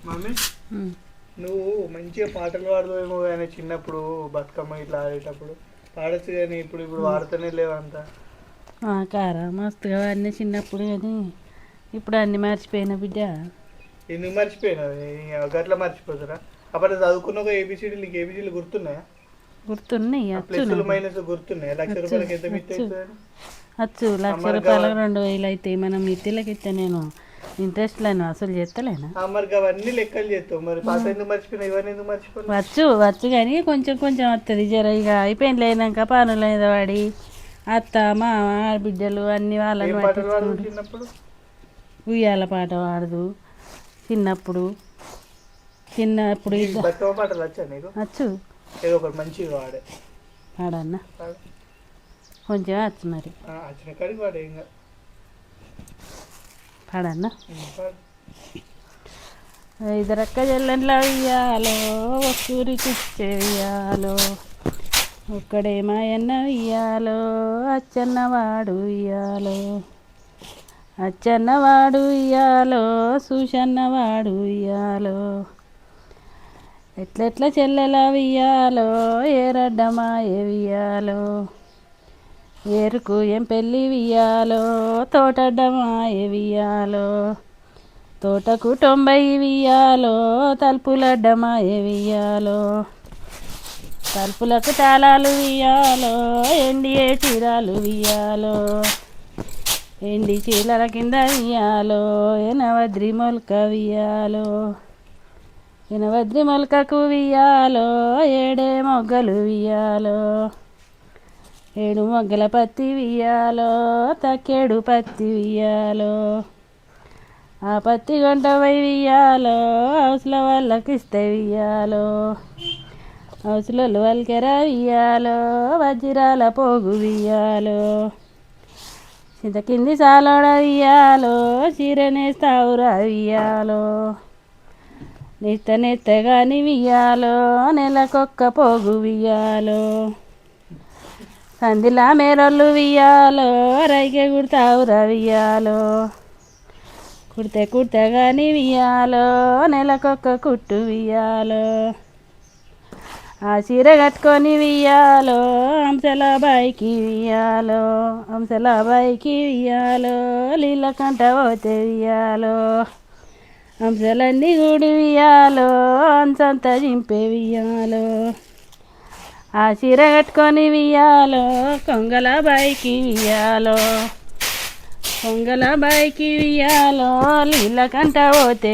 Mummy నువ్వు మంచిగా పాటలు పాడతావేమో కానీ చిన్నప్పుడు బతుకమ్మ ఇట్లా ఆడేటప్పుడు పాడచ్చు కానీ ఇప్పుడు ఇప్పుడు వాడుతూనే లేవంత. కారా మస్తుగా అన్నీ చిన్నప్పుడు కానీ ఇప్పుడు అన్నీ మర్చిపోయిన బిడ్డ. ఎందుకు మర్చిపోయినావు? గట్లా మర్చిపోతారా? అప్పుడు చదువుకున్న ఏబిసిడీలు నీకు ఏబిసిడీలు గుర్తున్నాయా? గుర్తున్నాయి. ప్లస్లు మైనస్ గుర్తున్నాయా? ₹1,00,000 ఎంత మిత్తి వచ్చు. ₹1,00,000 2,000 అయితే మనం మిత్తిలకి ఇస్తే నేను ఇంట్రెస్ట్ లేను అసలు చేస్తలేనా? మరి అవన్నీ లెక్కలు చేస్తావు. మరి పాత ఎందుకు మర్చిపోయినా? ఇవన్నీ ఎందుకు మర్చిపోయినా? వచ్చు కానీ కొంచెం కొంచెం వస్తుంది జర. ఇక అయిపోయింది లేనాక పనులు ఏదో వాడి అత్త మామ బిడ్డలు అన్ని వాళ్ళని పట్టించుకుంటూ చిన్నప్పుడు ఉయ్యాల పాట పాడదు. చిన్నప్పుడు బతుకమ్మ పాటలు వచ్చా నీకు? వచ్చు. ఏదో ఒకటి మంచిగా వాడే పాడన్నా కొంచెం వచ్చు. మరి వచ్చిన కాడికి వాడే ఇంకా పాడన్నా. ఇద్దరక్క చెల్లెండ్ల ఉయ్యాలో ఒక్కూరికిచ్చే ఉయ్యాలో ఒక్కడే మాయన్న ఉయ్యాలో అచ్చన్నవాడు ఉయ్యాలో అచ్చన్నవాడు ఉయ్యాలో చూసన్నవాడు ఉయ్యాలో ఎట్లెట్ల చెల్లెల ఉయ్యాలో ఏరడ్డమా ఏ ఉయ్యాలో ఏరుకు ఏం పెళ్ళి వియ్యాలో తోటడ్డమా ఏ వియ్యాలో తోటకు 90 వియ్యాలో తలుపులడ్డమా ఏ వియ్యాలో తలుపులకు తాళాలు వియ్యాలో ఎండి ఏ చీరాలు వియ్యాలో ఎండి చీలల కింద వియ్యాలో ఎనవద్రి మొలక వియ్యాలో ఎనవద్రి మొలకకు వియ్యాలో ఏడే మొగ్గలు వియ్యాలో 7 మొగ్గల పత్తి వియ్యాలో తక్కేడు పత్తి వియ్యాలో ఆ పత్తి గంట పోయి వియ్యాలో హౌస్ల వాళ్ళకి ఇస్తే వియ్యాలో హౌస్లలో వాళ్ళకెర వియ్యాలో వజ్రాల పోగు వియ్యాలో చింత కింది సాలోడ వియ్యాలో చీరనేస్తావురా వియ్యాలో నెత్తగాని వియ్యాలో నెలకొక్క పోగు వియ్యాలో సందిలా మేరొల్లు వియ్యాలో రైకే కుడతావురా వియ్యాలో కుడితే కానీ వియ్యాలో నెలకొక్క కుట్టు వియ్యాలో ఆ చీర కట్టుకొని వియ్యాలో హంసల బాయికి వియ్యాలో హంసల బాయికి వియ్యాలో నీళ్ళ కంట పోతే వియ్యాలో హంసలన్నీ కూడి వియ్యాలో హంసంతా చింపే వియ్యాలో ఆ చీర కట్టుకొని వియ్యాలో కొంగల బాయికి వియ్యాలో కొంగల బాయికి వియ్యాలో నీళ్ళ కంట పోతే